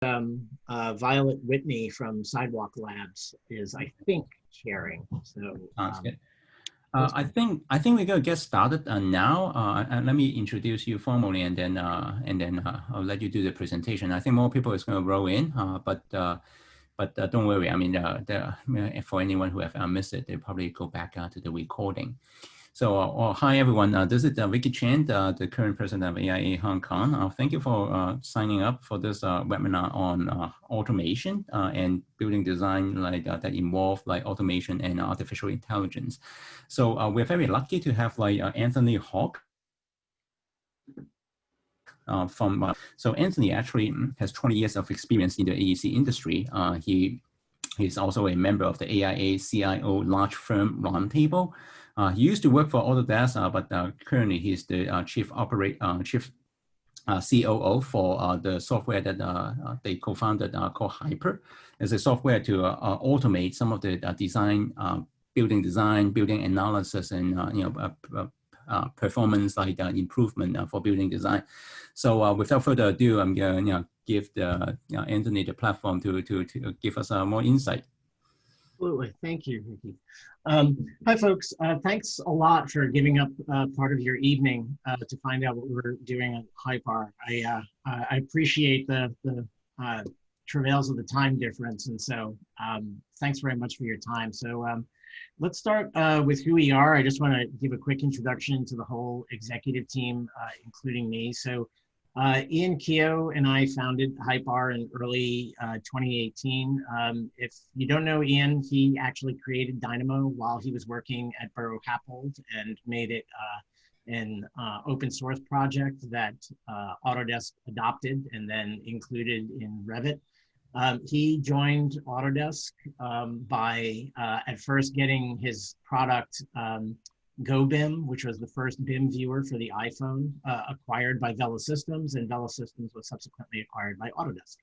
Violet Whitney from Sidewalk Labs is, I think, sharing. So Sounds good. I think we're gonna get started now. And let me introduce you formally, and then I'll let you do the presentation. I think more people is gonna roll in, but don't worry. I mean, for anyone who have missed it, they probably go back to the recording. So, hi everyone. This is Vicky Chen, the current president of AIA Hong Kong. Thank you for signing up for this webinar on automation and building design that involve automation and artificial intelligence. So we're very lucky to have Anthony Hauck. So Anthony actually has 20 years of experience in the AEC industry. He's also a member of the AIA CIO Large Firm Roundtable. He used to work for Autodesk, but currently he's the chief COO for the software that they co-founded called Hypar. It's a software to automate some of the building design, building analysis, and performance improvement for building design. So without further ado, I'm going to give Anthony the platform to give us more insight. Absolutely. Thank you, Ricky. Hi, folks. Thanks a lot for giving up part of your evening to find out what we're doing at Hypar. I appreciate the travails of the time difference, and so thanks very much for your time. So let's start with who we are. I just want to give a quick introduction to the whole executive team, including me. So Ian Keogh and I founded Hypar in early 2018. If you don't know Ian, he actually created Dynamo while he was working at Borough Happold and made it an open source project that Autodesk adopted and then included in Revit. He joined Autodesk by at first getting his product GoBIM, which was the first BIM viewer for the iPhone, acquired by Vela Systems, and Vela Systems was subsequently acquired by Autodesk.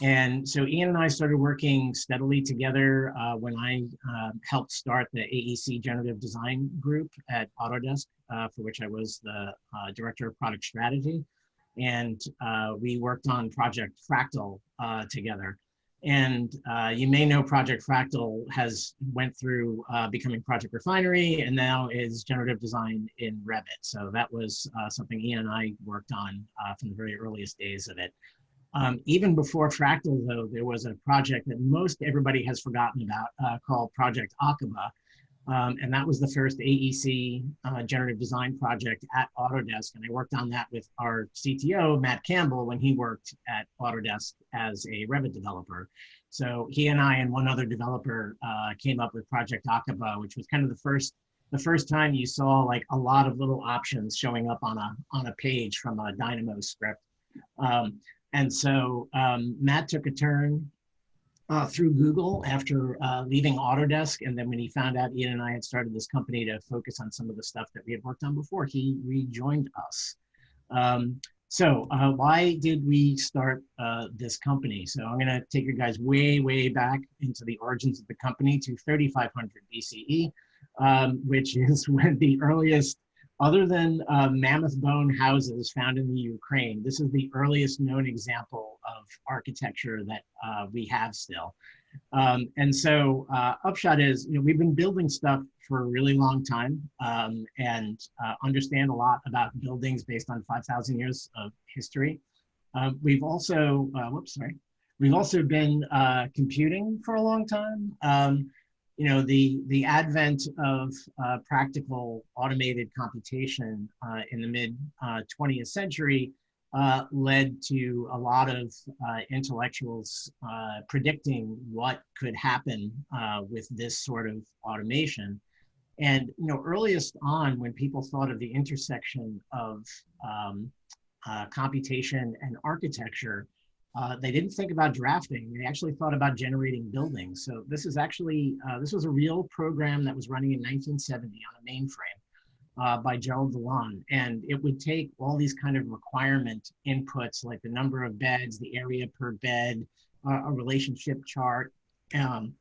And so Ian and I started working steadily together when I helped start the AEC Generative Design Group at Autodesk, for which I was the Director of Product Strategy. And we worked on Project Fractal together. And you may know Project Fractal went through becoming Project Refinery and now is generative design in Revit. So that was something Ian and I worked on from the very earliest days of it. Even before Fractal, though, there was a project that most everybody has forgotten about called Project Aqaba. And that was the first AEC generative design project at Autodesk. And I worked on that with our CTO, Matt Campbell, when he worked at Autodesk as a Revit developer. So he and I and one other developer came up with Project Aqaba, which was kind of the first time you saw like a lot of little options showing up on a page from a Dynamo script. And so Matt took a turn through Google after leaving Autodesk. And then when he found out Ian and I had started this company to focus on some of the stuff that we had worked on before, he rejoined us. So why did we start this company? So I'm going to take you guys way, way back into the origins of the company to 3500 BCE, which is when the earliest, other than mammoth bone houses found in the Ukraine, this is the earliest known example of architecture that we have still. And so upshot is, we've been building stuff for a really long time and understand a lot about buildings based on 5,000 years of history. We've also, we've also been computing for a long time. The advent of practical automated computation in the mid 20th century led to a lot of intellectuals predicting what could happen with this sort of automation. And earliest on, when people thought of the intersection of computation and architecture, they didn't think about drafting. They actually thought about generating buildings. So this is actually, this was a real program that was running in 1970 on a mainframe by Gerald Vallon. And it would take all these kind of requirement inputs, like the number of beds, the area per bed, a relationship chart, and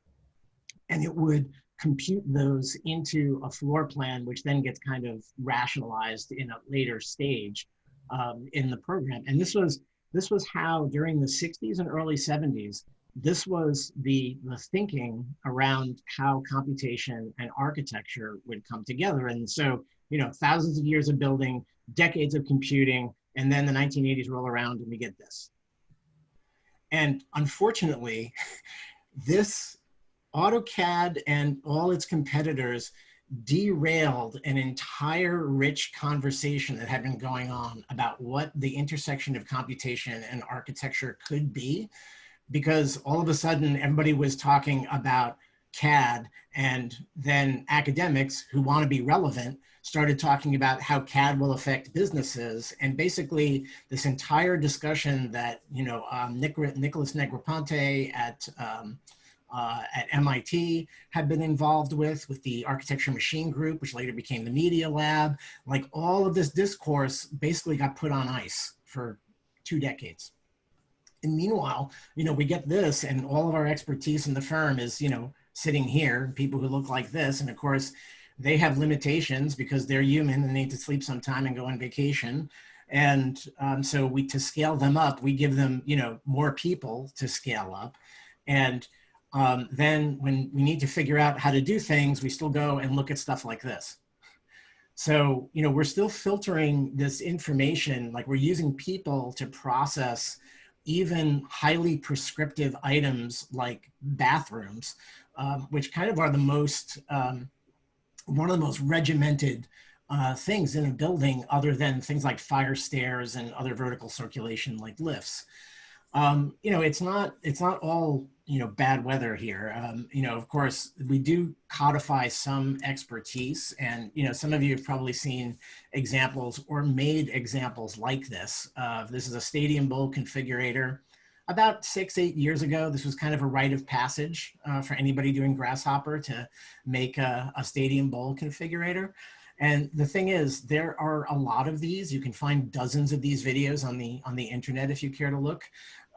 it would compute those into a floor plan, which then gets kind of rationalized in a later stage in the program. And this this was how during the 60s and early 70s, this was the thinking around how computation and architecture would come together. And so, you know, thousands of years of building, decades of computing, and then the 1980s roll around and we get this. And unfortunately, this AutoCAD and all its competitors derailed an entire rich conversation that had been going on about what the intersection of computation and architecture could be, because all of a sudden everybody was talking about CAD, and then academics who want to be relevant started talking about how CAD will affect businesses. And basically this entire discussion that, you know, Nicholas Negroponte at MIT had been involved with the Architecture Machine Group, which later became the Media Lab, like all of this discourse basically got put on ice for 2 decades. And meanwhile, you know, we get this and all of our expertise in the firm is, you know, sitting here, people who look like this. And of course, they have limitations because they're human and need to sleep sometime and go on vacation. And so to scale them up, we give them, you know, more people to scale up. And then when we need to figure out how to do things, we still go and look at stuff like this. So, you know, we're still filtering this information, like we're using people to process even highly prescriptive items like bathrooms, which kind of are the most, one of the most regimented things in a building, other than things like fire stairs and other vertical circulation like lifts. You know, it's not all, you know, bad weather here. You know, of course, we do codify some expertise, and, you know, some of you have probably seen examples or made examples like this. This is a stadium bowl configurator. About 6-8 years ago, this was kind of a rite of passage for anybody doing Grasshopper to make a stadium bowl configurator. And the thing is, there are a lot of these. You can find dozens of these videos on the internet if you care to look.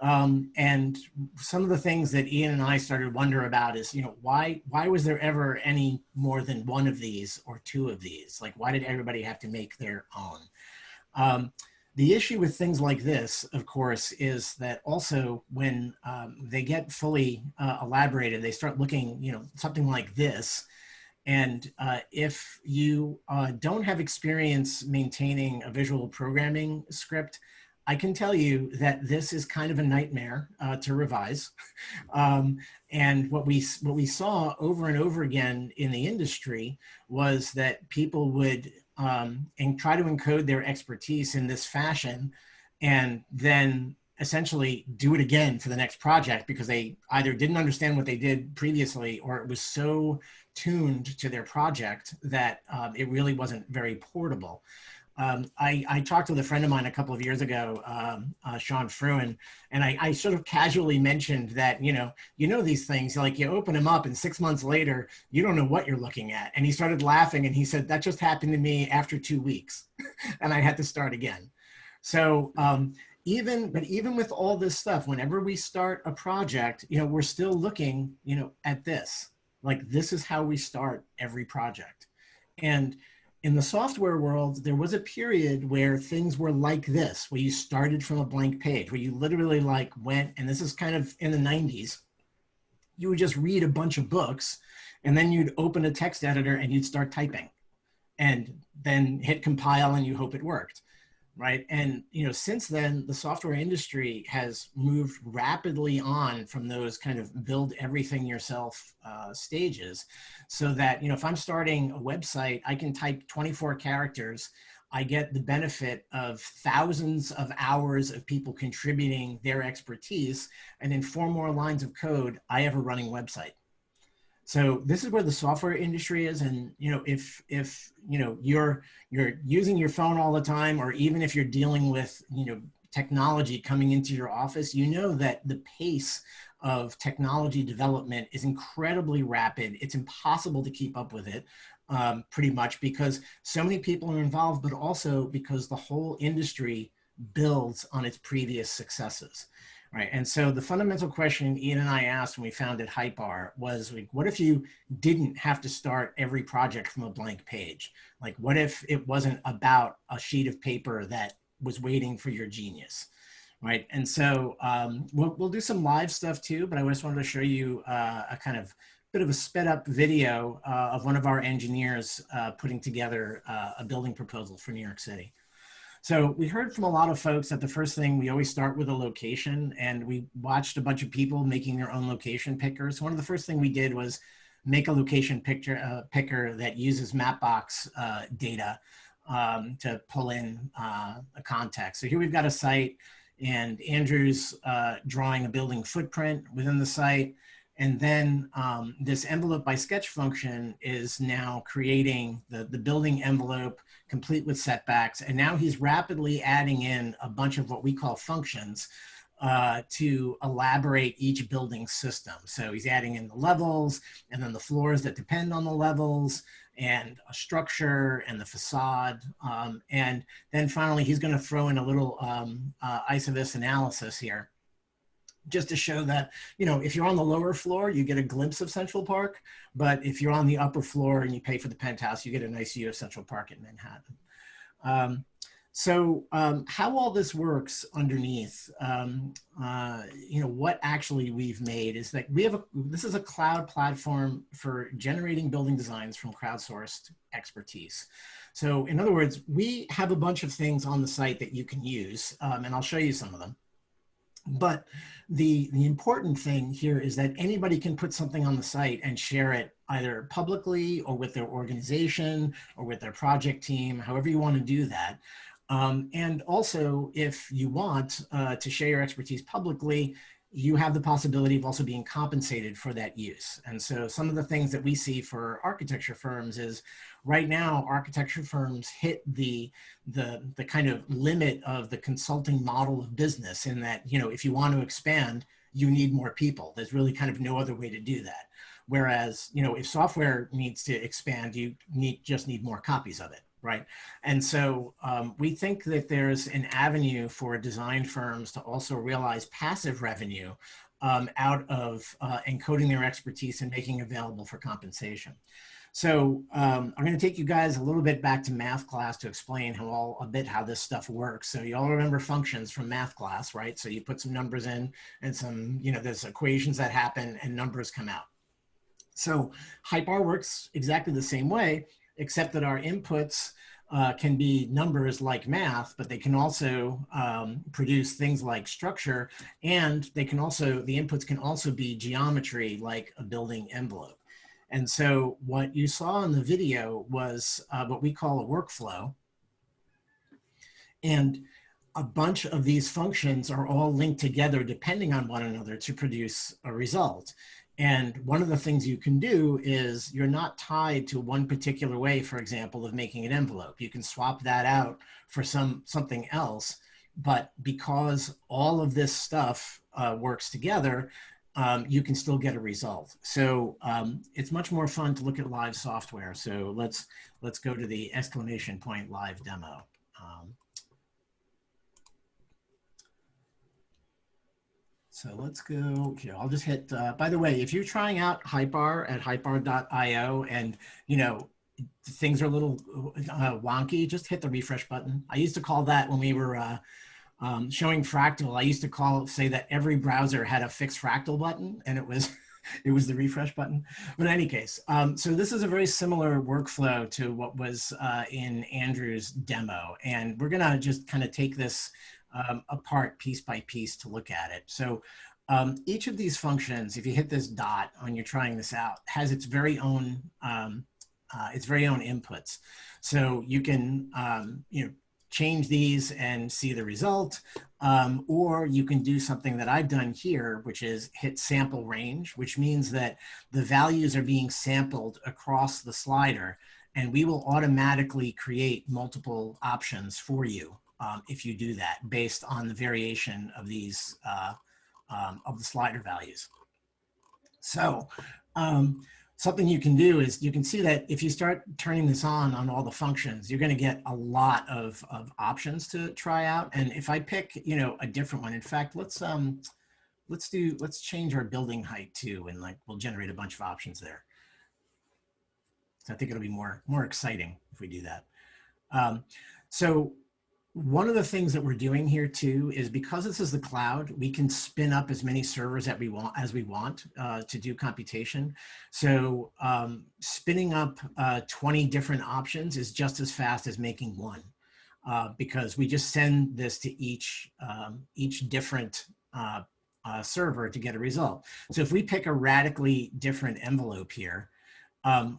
And some of the things that Ian and I started to wonder about is, you know, why was there ever any more than one of these or two of these? Like, why did everybody have to make their own? The issue with things like this, of course, is that also when they get fully elaborated, they start looking, you know, something like this. And if you don't have experience maintaining a visual programming script, I can tell you that this is kind of a nightmare to revise. And what we saw over and over again in the industry was that people would and try to encode their expertise in this fashion, and then essentially do it again for the next project because they either didn't understand what they did previously, or it was so tuned to their project that it really wasn't very portable. I talked with a friend of mine a couple of years ago, Sean Fruin, and I sort of casually mentioned that, you know these things, like you open them up and 6 months later, you don't know what you're looking at. And he started laughing and he said, that just happened to me after 2 weeks and I had to start again. So even with all this stuff, whenever we start a project, you know, we're still looking, you know, at this, like this is how we start every project. And in the software world, there was a period where things were like this, where you started from a blank page, where you literally like went, and this is kind of in the 90s, you would just read a bunch of books and then you'd open a text editor and you'd start typing and then hit compile and you hope it worked, right? And, you know, since then, the software industry has moved rapidly on from those kind of build everything yourself stages, so that, you know, if I'm starting a website, I can type 24 characters. I get the benefit of thousands of hours of people contributing their expertise, and in 4 more lines of code, I have a running website. So this is where the software industry is. And, you know, if you know, you're using your phone all the time, or even if you're dealing with, you know, technology coming into your office, you know that the pace of technology development is incredibly rapid. It's impossible to keep up with it, pretty much, because so many people are involved, but also because the whole industry builds on its previous successes. Right. And so the fundamental question Ian and I asked when we founded Hypar was, like, what if you didn't have to start every project from a blank page? Like, what if it wasn't about a sheet of paper that was waiting for your genius? right? And so we'll do some live stuff too, but I just wanted to show you a kind of bit of a sped up video of one of our engineers putting together a building proposal for New York City. So we heard from a lot of folks that the first thing, we always start with a location, and we watched a bunch of people making their own location pickers. One of the first thing we did was make a location picker that uses Mapbox data to pull in a context. So here we've got a site, and Andrew's drawing a building footprint within the site. And then this envelope by sketch function is now creating the building envelope complete with setbacks. And now he's rapidly adding in a bunch of what we call functions to elaborate each building system. So he's adding in the levels, and then the floors that depend on the levels, and a structure, and the facade. And then finally, he's going to throw in a little isovis analysis here, just to show that, you know, if you're on the lower floor, you get a glimpse of Central Park, but if you're on the upper floor and you pay for the penthouse, you get a nice view of Central Park in Manhattan. How all this works underneath, you know, what actually we've made is that this is a cloud platform for generating building designs from crowdsourced expertise. So in other words, we have a bunch of things on the site that you can use, and I'll show you some of them. But the important thing here is that anybody can put something on the site and share it either publicly or with their organization or with their project team, however you want to do that. And also, if you want to share your expertise publicly, you have the possibility of also being compensated for that use. And so some of the things that we see for architecture firms is right now, architecture firms hit the kind of limit of the consulting model of business, in that, you know, if you want to expand, you need more people. There's really kind of no other way to do that. Whereas, you know, if software needs to expand, you just need more copies of it. Right. And so we think that there's an avenue for design firms to also realize passive revenue out of encoding their expertise and making available for compensation. So I'm going to take you guys a little bit back to math class to explain how this stuff works. So you all remember functions from math class, right? So you put some numbers in and some, you know, there's equations that happen and numbers come out. So Hypar works exactly the same way, except that our inputs can be numbers like math, but they can also produce things like structure, and the inputs can also be geometry, like a building envelope. And so what you saw in the video was what we call a workflow. And a bunch of these functions are all linked together depending on one another to produce a result. And one of the things you can do is you're not tied to one particular way, for example, of making an envelope. You can swap that out for something else. But because all of this stuff works together, you can still get a result. So it's much more fun to look at live software. So let's go to the exclamation point live demo. So let's go here. I'll just hit, by the way, if you're trying out Hypar at hypar.io and, you know, things are a little wonky, just hit the refresh button. I used to call that, when we were showing Fractal, I used to say that every browser had a fixed Fractal button, and it was the refresh button. But in any case, so this is a very similar workflow to what was in Andrew's demo. And we're gonna just kind of take this apart piece by piece to look at it. So each of these functions, if you hit this dot when you're trying this out, has its very own inputs. So you can you know, change these and see the result, or you can do something that I've done here, which is hit sample range, which means that the values are being sampled across the slider, and we will automatically create multiple options for you if you do that, based on the variation of these of the slider values. So something you can do is, you can see that if you start turning this on all the functions, you're going to get a lot of options to try out. And if I pick, you know, a different one, in fact, let's change our building height too, and like we'll generate a bunch of options there. So I think it'll be more exciting if we do that. So one of the things that we're doing here too is because this is the cloud, we can spin up as many servers that we want to do computation. So spinning up 20 different options is just as fast as making one, because we just send this to each different server to get a result. So if we pick a radically different envelope here,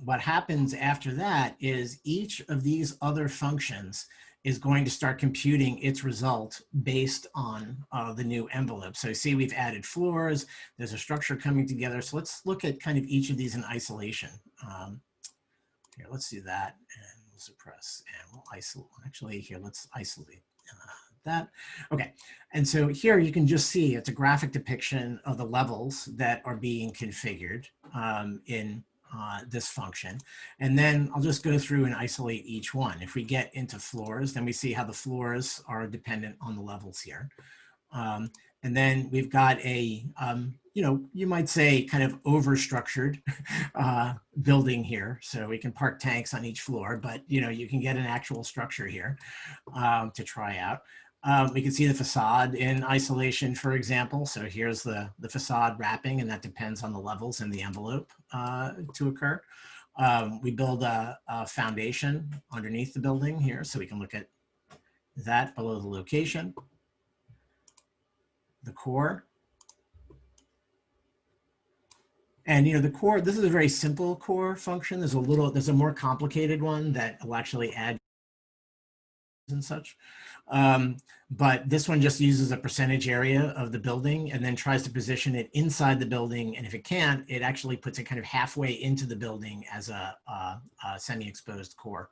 what happens after that is each of these other functions is going to start computing its result based on the new envelope. So see, we've added floors, there's a structure coming together. So let's look at kind of each of these in isolation. Here, let's do that, and we'll suppress, and we'll isolate. Actually, here, let's isolate that. Okay, and so here you can just see it's a graphic depiction of the levels that are being configured in this function. And then I'll just go through and isolate each one. If we get into floors, then we see how the floors are dependent on the levels here. And then we've got a, you know, you might say kind of over-structured building here. So we can park tanks on each floor, but you know, you can get an actual structure here to try out. We can see the facade in isolation, for example. So here's the facade wrapping, and that depends on the levels in the envelope to occur. We build a foundation underneath the building here, so we can look at that below the location. The core. And you know, the core, this is a very simple core function. There's a more complicated one that will actually add and such. But this one just uses a percentage area of the building and then tries to position it inside the building. And if it can't, it actually puts it kind of halfway into the building as a semi-exposed core.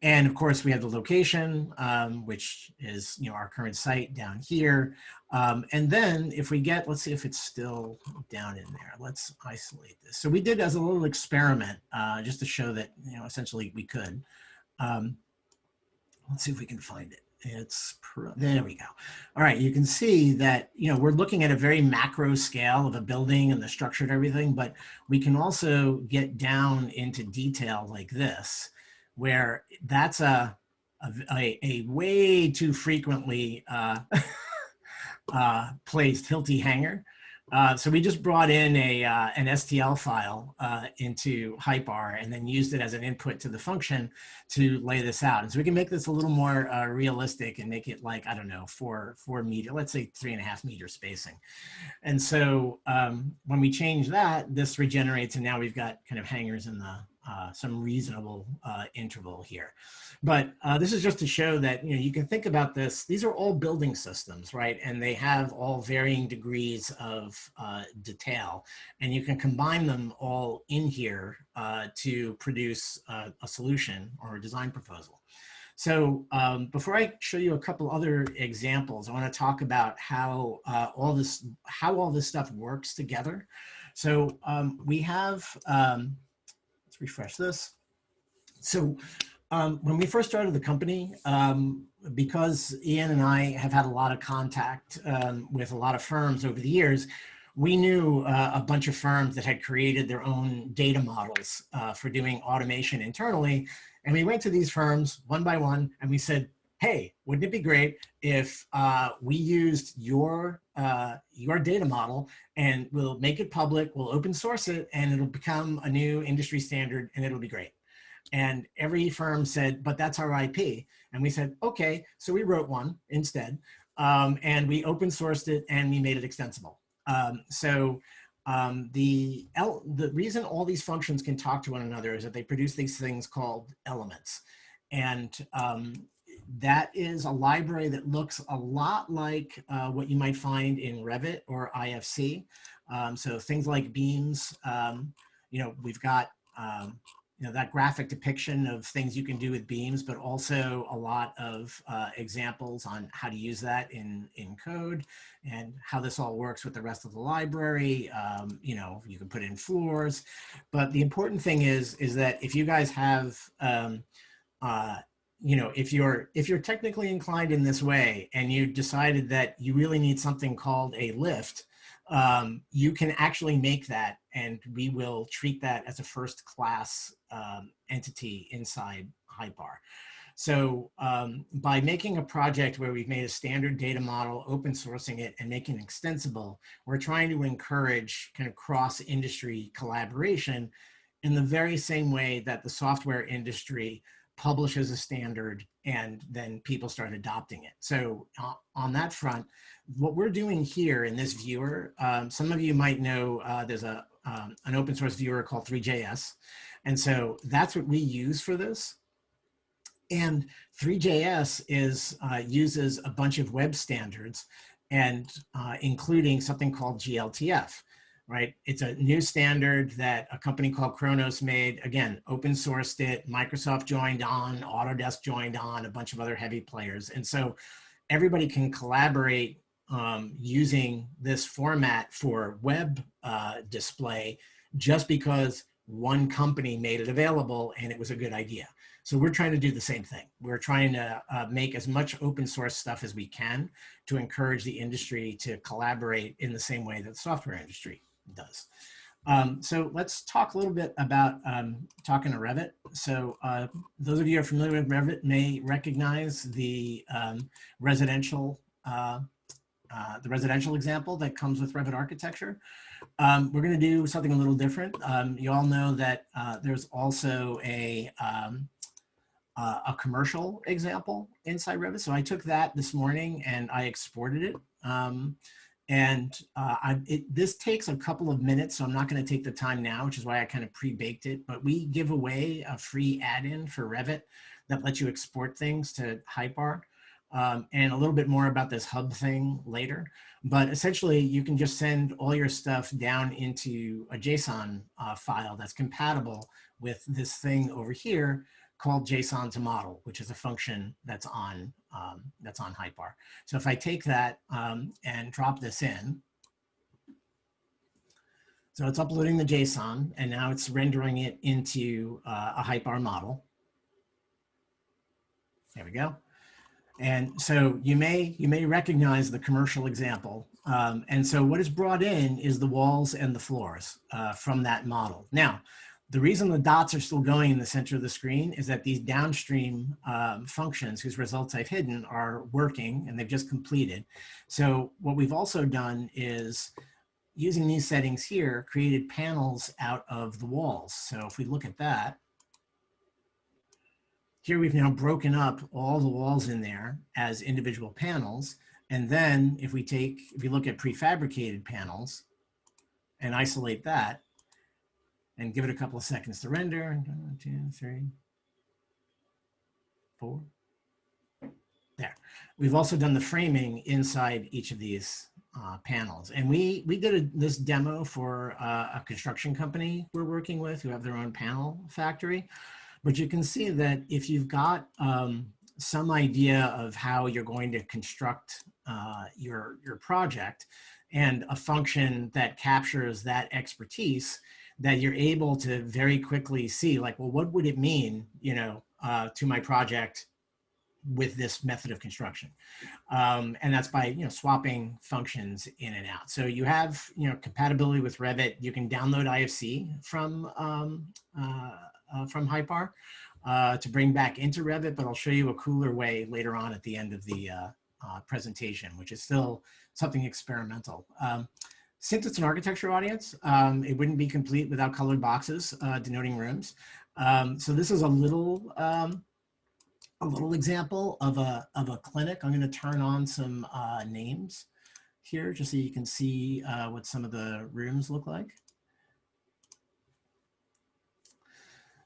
And of course we have the location, which is, you know, our current site down here. And then if we get, let's see if it's still down in there. Let's isolate this. So we did as a little experiment, just to show that, you know, essentially we could. Let's see if we can find it. There we go. All right, you can see that, you know, we're looking at a very macro scale of a building and the structure and everything, but we can also get down into detail like this, where that's a way too frequently placed Hilti hanger. So we just brought in an STL file into Hypar and then used it as an input to the function to lay this out. And so we can make this a little more realistic and make it like, I don't know, 4 meter, let's say 3.5 meter spacing. And so when we change that, this regenerates, and now we've got kind of hangers in the some reasonable interval here. But this is just to show that, you know, you can think about this. These are all building systems, right? And they have all varying degrees of detail. And you can combine them all in here to produce a solution or a design proposal. So before I show you a couple other examples, I want to talk about how all this stuff works together. So we have, let's refresh this. So when we first started the company, because Ian and I have had a lot of contact with a lot of firms over the years, we knew a bunch of firms that had created their own data models for doing automation internally. And we went to these firms one by one and we said, hey, wouldn't it be great if we used your data model and we'll make it public, we'll open source it, and it'll become a new industry standard and it'll be great. And every firm said, but that's our IP. And we said, okay, so we wrote one instead, and we open sourced it and we made it extensible. The reason all these functions can talk to one another is that they produce these things called elements. And that is a library that looks a lot like what you might find in Revit or IFC. So things like beams, you know, we've got, you know, that graphic depiction of things you can do with beams, but also a lot of examples on how to use that in code and how this all works with the rest of the library. You know, you can put in floors, but the important thing is that if you guys have, you know, if you're technically inclined in this way and you decided that you really need something called a lift, you can actually make that, and we will treat that as a first class entity inside Hypar. So by making a project where we've made a standard data model, open sourcing it, and making it extensible, we're trying to encourage kind of cross-industry collaboration in the very same way that the software industry publishes a standard and then people start adopting it. So on that front, what we're doing here in this viewer, some of you might know there's an open source viewer called 3JS. And so that's what we use for this. And 3JS uses a bunch of web standards and including something called GLTF. Right? It's a new standard that a company called Kronos made. Again, open sourced it. Microsoft joined on, Autodesk joined on, a bunch of other heavy players. And so everybody can collaborate using this format for web display just because one company made it available and it was a good idea. So we're trying to do the same thing. We're trying to make as much open source stuff as we can to encourage the industry to collaborate in the same way that the software industry does. So let's talk a little bit about talking to Revit. So those of you who are familiar with Revit may recognize the residential example that comes with Revit architecture. We're going to do something a little different. You all know that there's also a commercial example inside Revit. So I took that this morning and I exported it. This takes a couple of minutes, so I'm not going to take the time now, which is why I kind of pre-baked it. But we give away a free add-in for Revit that lets you export things to Hypar. And a little bit more about this hub thing later. But essentially, you can just send all your stuff down into a JSON file that's compatible with this thing over here called JSON to model, which is a function that's on Hypar. So if I take that and drop this in, so it's uploading the JSON, and now it's rendering it into a Hypar model. There we go. And so you may recognize the commercial example. And so what is brought in is the walls and the floors from that model. Now, the reason the dots are still going in the center of the screen is that these downstream functions whose results I've hidden are working and they've just completed. So what we've also done is, using these settings here, created panels out of the walls. So if we look at that, here we've now broken up all the walls in there as individual panels. And then if you look at prefabricated panels and isolate that and give it a couple of seconds to render, 1, 2, 3, 4, there. We've also done the framing inside each of these panels. And we did this demo for a construction company we're working with who have their own panel factory. But you can see that if you've got some idea of how you're going to construct your project and a function that captures that expertise, that you're able to very quickly see, like, well, what would it mean, to my project with this method of construction? And that's by swapping functions in and out. So you have compatibility with Revit. You can download IFC from Hypar to bring back into Revit, but I'll show you a cooler way later on at the end of the presentation, which is still something experimental. Since it's an architecture audience, it wouldn't be complete without colored boxes denoting rooms. So this is a little example of a clinic. I'm going to turn on some names here just so you can see what some of the rooms look like.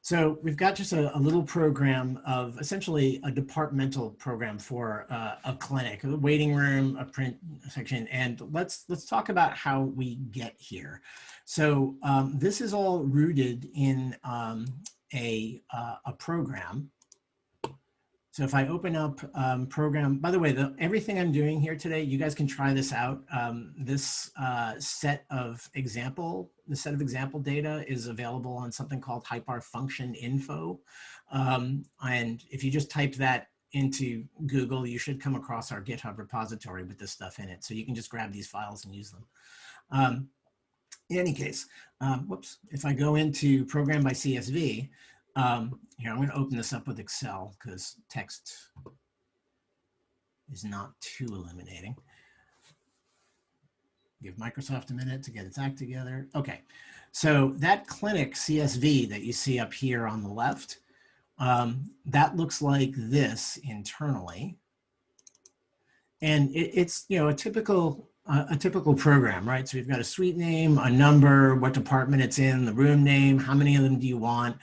So we've got just a little program of essentially a departmental program for a clinic, a waiting room, a print section, and let's talk about how we get here. So this is all rooted in a program. So if I open up program, by the way, everything I'm doing here today, you guys can try this out. This set of example data is available on something called Hypar function info. And if you just type that into Google, you should come across our GitHub repository with this stuff in it. So you can just grab these files and use them. In any case, whoops, if I go into program by CSV, Here, I'm going to open this up with Excel because text is not too illuminating. Give Microsoft a minute to get its act together. Okay, so that clinic CSV that you see up here on the left, that looks like this internally. And it's, you know, a typical program, right? So we've got a suite name, a number, what department it's in, the room name, how many of them do you want,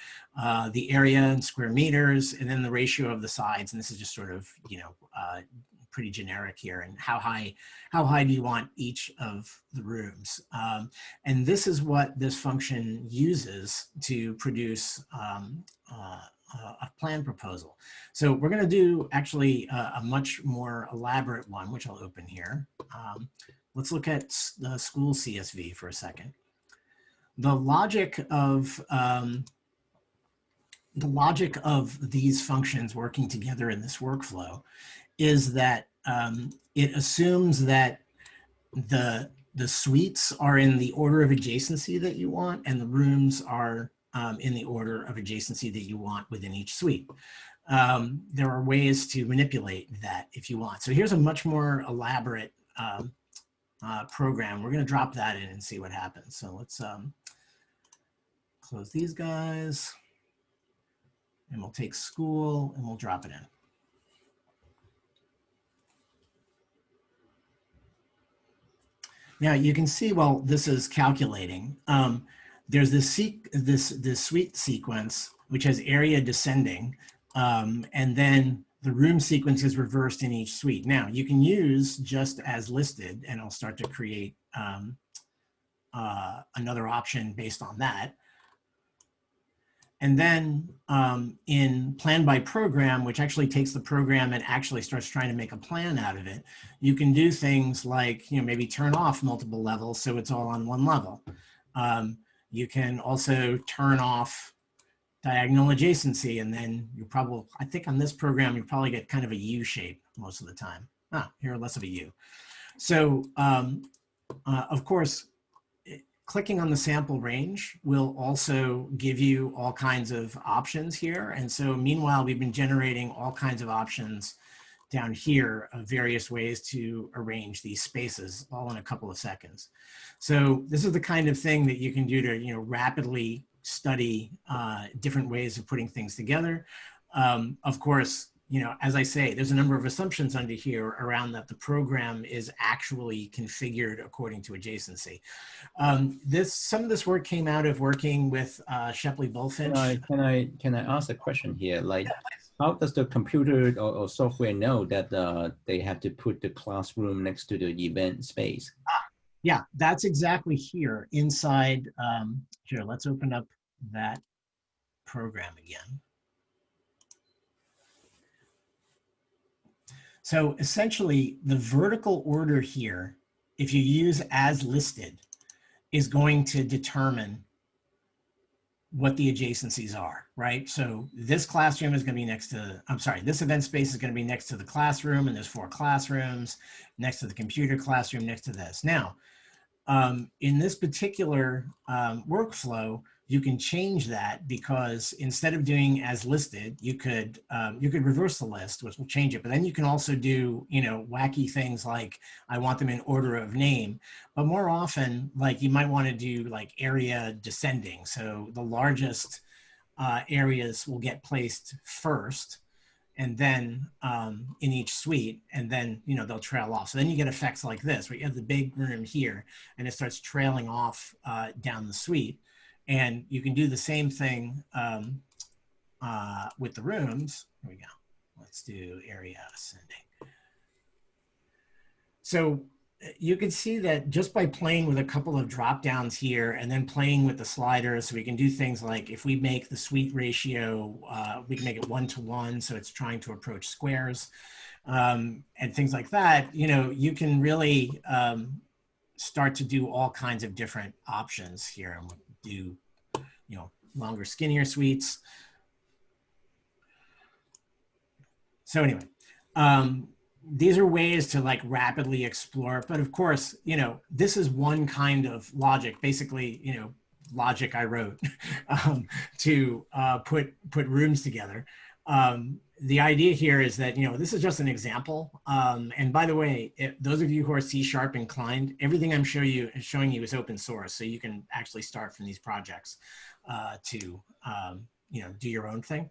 the area in square meters, and then the ratio of the sides. And this is just sort of, you know, pretty generic here. And how high do you want each of the rooms? And this is what this function uses to produce a plan proposal. So we're going to do actually a much more elaborate one, which I'll open here. Let's look at the school CSV for a second. The logic of these functions working together in this workflow is that it assumes that the suites are in the order of adjacency that you want, and the rooms are in the order of adjacency that you want within each suite. There are ways to manipulate that if you want. So here's a much more elaborate program. We're going to drop that in and see what happens. So let's close these guys, and we'll take school and we'll drop it in. Now you can see, well, this is calculating. There's this suite sequence, which has area descending, and then the room sequence is reversed in each suite. Now you can use just as listed, and I'll start to create another option based on that. And then in plan by program, which actually takes the program and actually starts trying to make a plan out of it, you can do things like, you know, maybe turn off multiple levels so it's all on one level. You can also turn off diagonal adjacency, and then you probably, I think on this program, you probably get kind of a U shape most of the time. Here, less of a U. So of course, clicking on the sample range will also give you all kinds of options here. And so meanwhile, we've been generating all kinds of options down here of various ways to arrange these spaces all in a couple of seconds. So this is the kind of thing that you can do to, you know, rapidly study different ways of putting things together. Of course, you know, as I say, there's a number of assumptions under here around that the program is actually configured according to adjacency. Some of this work came out of working with Shepley Bullfinch. Can I ask a question here? Like, yeah, how does the computer or software know that they have to put the classroom next to the event space? Yeah, that's exactly here inside. Here, let's open up that program again. So essentially, the vertical order here, if you use as listed, is going to determine what the adjacencies are, right? So this classroom is going to be next to, I'm sorry, this event space is going to be next to the classroom, and there's 4 classrooms, next to the computer classroom, next to this. Now, in this particular workflow, you can change that, because instead of doing as listed, you could reverse the list, which will change it. But then you can also do, you know, wacky things like I want them in order of name. But more often, like you might want to do like area descending. So the largest areas will get placed first, and then in each suite, and then, you know, they'll trail off. So then you get effects like this, where you have the big room here, and it starts trailing off down the suite. And you can do the same thing with the rooms. Here we go. Let's do area ascending. So you can see that just by playing with a couple of drop downs here, and then playing with the sliders, so we can do things like, if we make the suite ratio, we can make it 1-to-1, so it's trying to approach squares, and things like that. You know, you can really start to do all kinds of different options here, and we'll do, you know, longer, skinnier suites. So anyway, these are ways to like rapidly explore, but of course, you know, this is one kind of logic. Basically, you know, logic I wrote to put rooms together. The idea here is that, this is just an example. And by the way, those of you who are C# inclined, everything I'm showing you is open source. So you can actually start from these projects to do your own thing.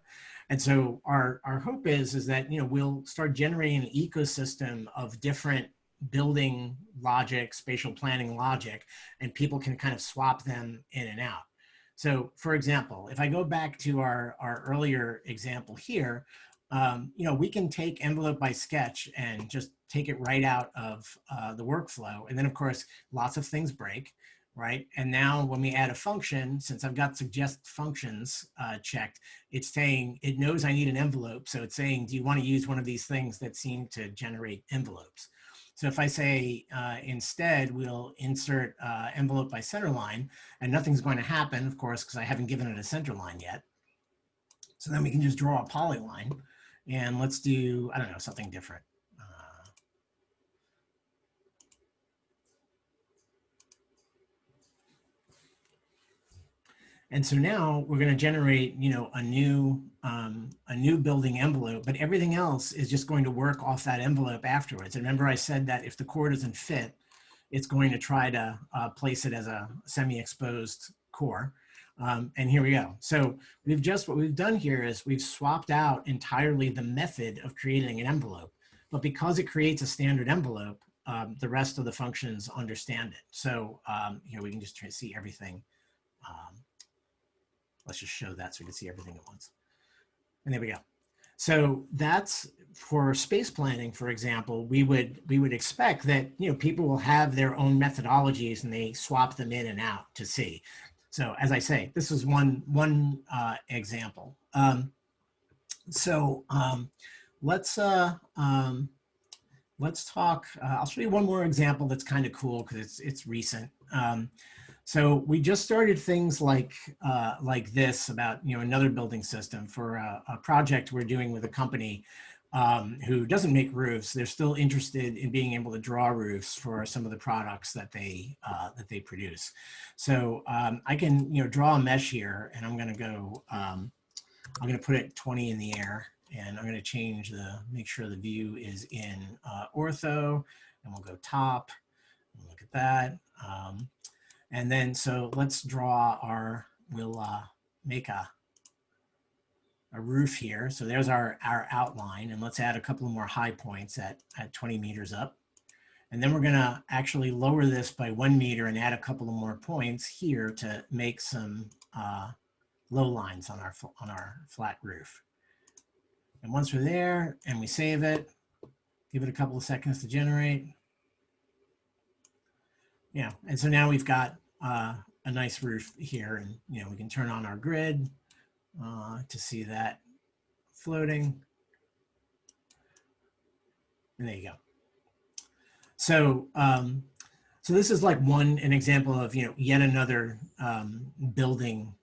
And so our hope is that, we'll start generating an ecosystem of different building logic, spatial planning logic, and people can kind of swap them in and out. So for example, if I go back to our earlier example here, we can take envelope by sketch and just take it right out of the workflow. And then of course, lots of things break, right? And now when we add a function, since I've got suggest functions checked, it's saying, it knows I need an envelope. So it's saying, do you want to use one of these things that seem to generate envelopes? So if I say instead, we'll insert envelope by center line, and nothing's going to happen, of course, because I haven't given it a center line yet. So then we can just draw a polyline, and let's do, I don't know, something different. And so now we're going to generate, a new building envelope, but everything else is just going to work off that envelope afterwards. And remember, I said that if the core doesn't fit, it's going to try to place it as a semi-exposed core. And here we go. So what we've done here is we've swapped out entirely the method of creating an envelope, but because it creates a standard envelope, the rest of the functions understand it. So here we can just try to see everything. Let's just show that so we can see everything at once. And there we go. So that's for space planning, for example, we would expect that, people will have their own methodologies and they swap them in and out to see. So as I say, this is one example. Let's talk, I'll show you one more example that's kind of cool because it's recent. So we just started things like this about, another building system for a project we're doing with a company who doesn't make roofs. They're still interested in being able to draw roofs for some of the products that they produce. So I can, draw a mesh here, and I'm going to go, I'm going to put it 20 in the air, and I'm going to change make sure the view is in ortho, and we'll go top. Look at that. And then, so let's draw we'll make a roof here. So there's our outline, and let's add a couple of more high points at 20 meters up. And then we're gonna actually lower this by 1 meter and add a couple of more points here to make some low lines on our flat roof. And once we're there and we save it, give it a couple of seconds to generate. Yeah, and so now we've got a nice roof here, and we can turn on our grid to see that floating. And there you go. So so this is like an example of yet another building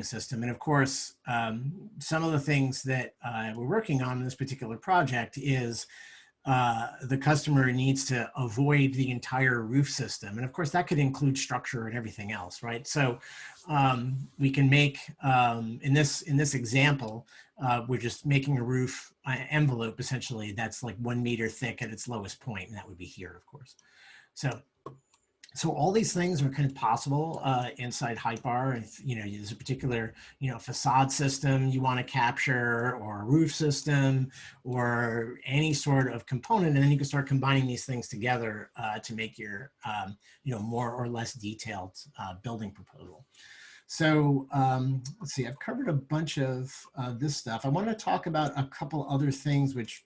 system. And of course, some of the things that we're working on in this particular project is the customer needs to avoid the entire roof system. And of course, that could include structure and everything else, right? So we can make, in this example, we're just making a roof envelope, essentially, that's like 1 meter thick at its lowest point, and that would be here, of course. So all these things are kind of possible inside Hypar. If there's a particular facade system you want to capture, or a roof system, or any sort of component, and then you can start combining these things together to make your more or less detailed building proposal. So let's see, I've covered a bunch of this stuff. I want to talk about a couple other things which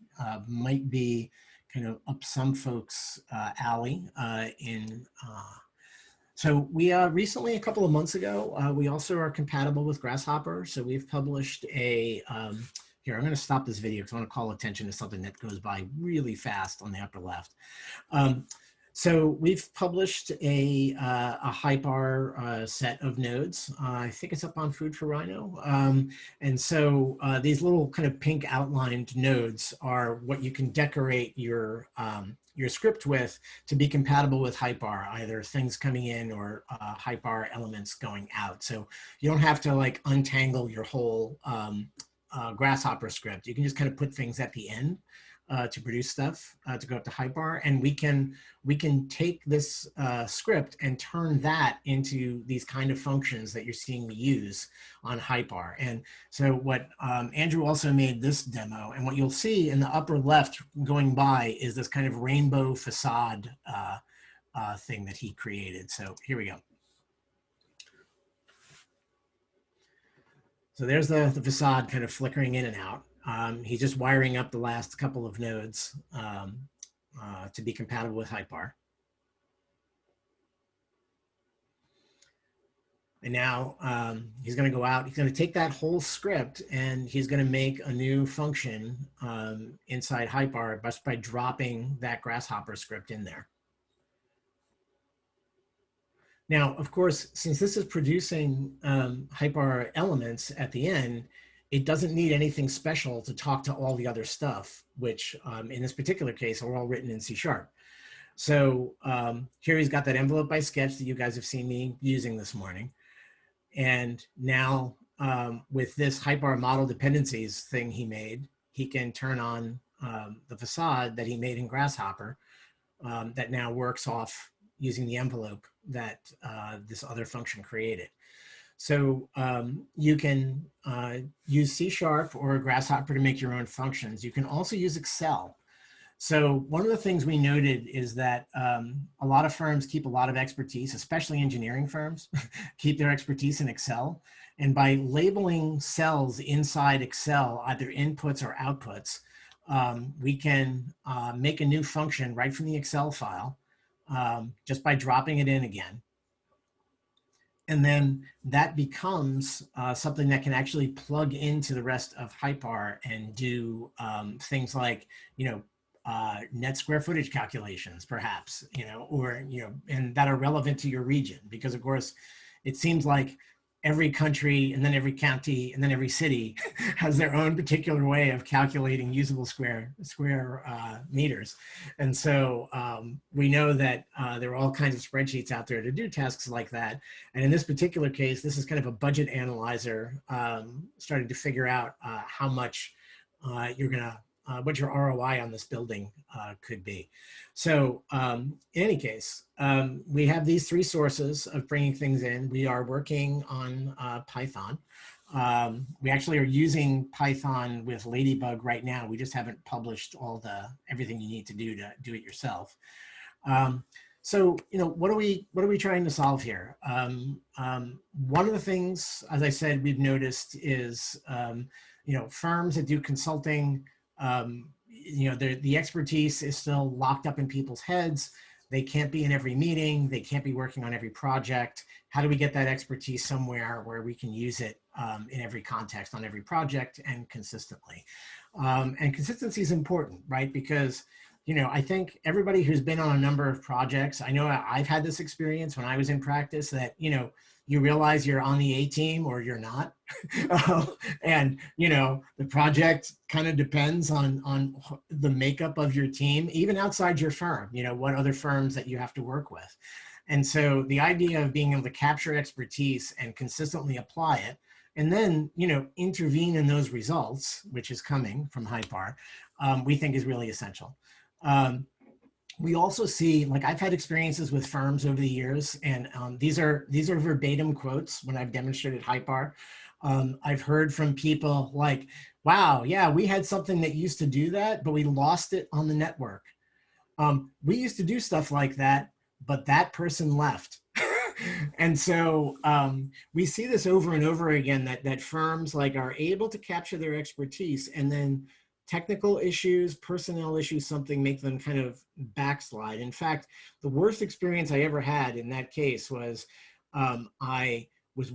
might be kind of up some folks' alley. So we recently, a couple of months ago, we also are compatible with Grasshopper. So we've published a, here, I'm going to stop this video because I want to call attention to something that goes by really fast on the upper left. So we've published a Hypar set of nodes. I think it's up on Food for Rhino. And so these little kind of pink outlined nodes are what you can decorate your your script with to be compatible with Hypar, either things coming in or Hypar elements going out. So you don't have to like untangle your whole Grasshopper script. You can just kind of put things at the end to produce stuff to go up to Hypar, and we can take this script and turn that into these kind of functions that you're seeing me use on Hypar. And so what Andrew also made this demo, and what you'll see in the upper left going by is this kind of rainbow facade thing that he created. So here we go. So there's the facade kind of flickering in and out. He's just wiring up the last couple of nodes to be compatible with Hypar. And now he's going to go out, he's going to take that whole script and he's going to make a new function inside Hypar just by dropping that Grasshopper script in there. Now, of course, since this is producing Hypar elements at the end, it doesn't need anything special to talk to all the other stuff, which in this particular case are all written in C#. So here he's got that envelope by sketch that you guys have seen me using this morning. And now with this Hypar model dependencies thing he made, he can turn on the facade that he made in Grasshopper that now works off using the envelope that this other function created. So you can use C# or Grasshopper to make your own functions. You can also use Excel. So one of the things we noted is that a lot of firms keep a lot of expertise, especially engineering firms, keep their expertise in Excel. And by labeling cells inside Excel, either inputs or outputs, we can make a new function right from the Excel file just by dropping it in again. And then that becomes something that can actually plug into the rest of Hypar and do things like, net square footage calculations, perhaps, or, and that are relevant to your region. Because of course, it seems like every country and then every county and then every city has their own particular way of calculating usable square meters. And so we know that there are all kinds of spreadsheets out there to do tasks like that. And in this particular case, this is kind of a budget analyzer starting to figure out how much what your ROI on this building could be. So in any case, we have these three sources of bringing things in. We are working on Python. We actually are using Python with Ladybug right now. We just haven't published everything you need to do it yourself. So, what are we trying to solve here? One of the things, as I said, we've noticed is, firms that do consulting, the expertise is still locked up in people's heads. They can't be in every meeting. They can't be working on every project. How do we get that expertise somewhere where we can use it in every context, on every project, and consistently? And consistency is important, right? Because, I think everybody who's been on a number of projects, I know I've had this experience when I was in practice that, you realize you're on the A team or you're not. And, the project kind of depends on the makeup of your team, even outside your firm, what other firms that you have to work with. And so the idea of being able to capture expertise and consistently apply it, and then, intervene in those results, which is coming from Hypar, we think is really essential. We also see, like I've had experiences with firms over the years, and these are verbatim quotes when I've demonstrated Hypar. I've heard from people like, wow, yeah, we had something that used to do that, but we lost it on the network. We used to do stuff like that, but that person left. And so we see this over and over again, that firms are able to capture their expertise, and then technical issues, personnel issues, something make them kind of backslide. In fact, the worst experience I ever had in that case was when I was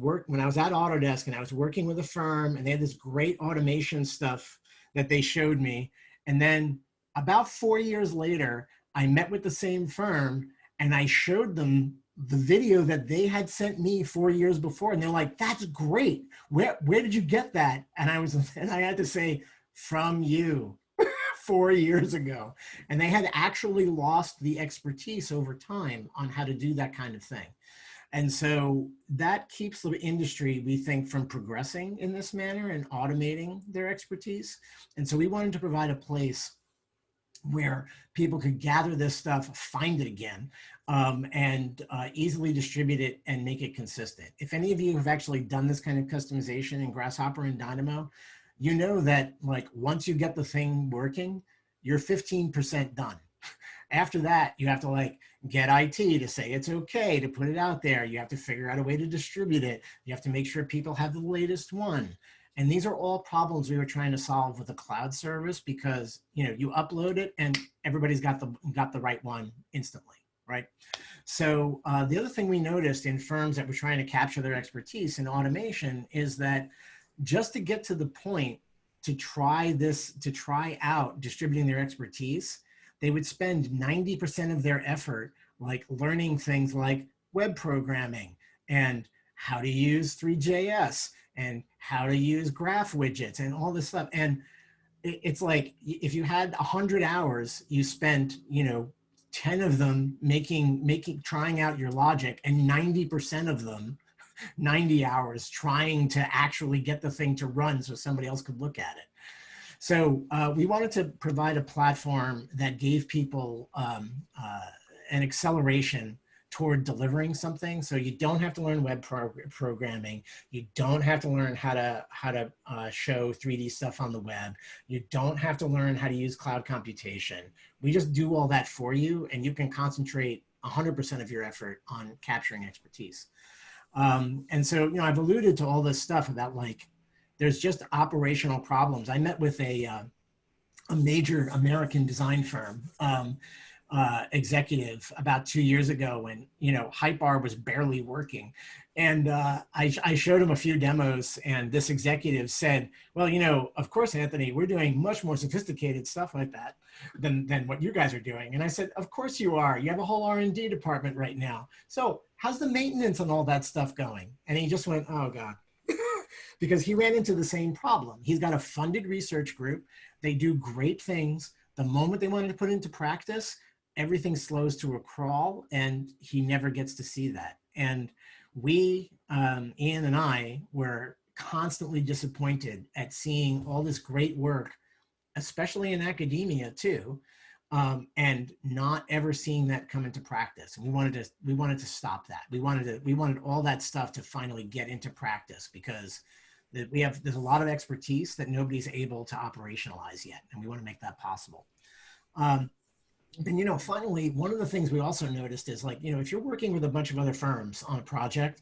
at Autodesk and I was working with a firm, and they had this great automation stuff that they showed me. And then about 4 years later, I met with the same firm and I showed them the video that they had sent me 4 years before. And they're like, that's great. Where did you get that? And I had to say, from you, 4 years ago, and they had actually lost the expertise over time on how to do that kind of thing. And so that keeps the industry, we think, from progressing in this manner and automating their expertise. And so we wanted to provide a place where people could gather this stuff, find it again, and easily distribute it and make it consistent. If any of you have actually done this kind of customization in Grasshopper and Dynamo, you know that like once you get the thing working, you're 15% done. After that, you have to like get IT to say it's okay to put it out there. You have to figure out a way to distribute it. You have to make sure people have the latest one. And these are all problems we were trying to solve with a cloud service, because you upload it and everybody's got the right one instantly, right? So the other thing we noticed in firms that were trying to capture their expertise in automation is that just to get to the point to try out distributing their expertise, they would spend 90% of their effort like learning things like web programming and how to use Three.js and how to use graph widgets and all this stuff. And it's like, if you had 100 hours, you spent, 10 of them trying out your logic, and 90% of them, 90 hours trying to actually get the thing to run so somebody else could look at it. So we wanted to provide a platform that gave people an acceleration toward delivering something. So you don't have to learn web programming. You don't have to learn how to show 3D stuff on the web. You don't have to learn how to use cloud computation. We just do all that for you, and you can concentrate 100% of your effort on capturing expertise. And so, I've alluded to all this stuff about like, there's just operational problems. I met with a major American design firm executive about 2 years ago when, Hypar was barely working. And I showed him a few demos, and this executive said, well, of course, Anthony, we're doing much more sophisticated stuff like that than what you guys are doing. And I said, of course you are. You have a whole R&D department right now. So how's the maintenance on all that stuff going? And he just went, oh God. Because he ran into the same problem. He's got a funded research group. They do great things. The moment they wanted to put it into practice, everything slows to a crawl, and he never gets to see that. And we, Ian and I, were constantly disappointed at seeing all this great work, especially in academia too, and not ever seeing that come into practice. And we wanted to stop that. We wanted all that stuff to finally get into practice, because there's a lot of expertise that nobody's able to operationalize yet, and we want to make that possible. And finally, one of the things we also noticed is like, if you're working with a bunch of other firms on a project,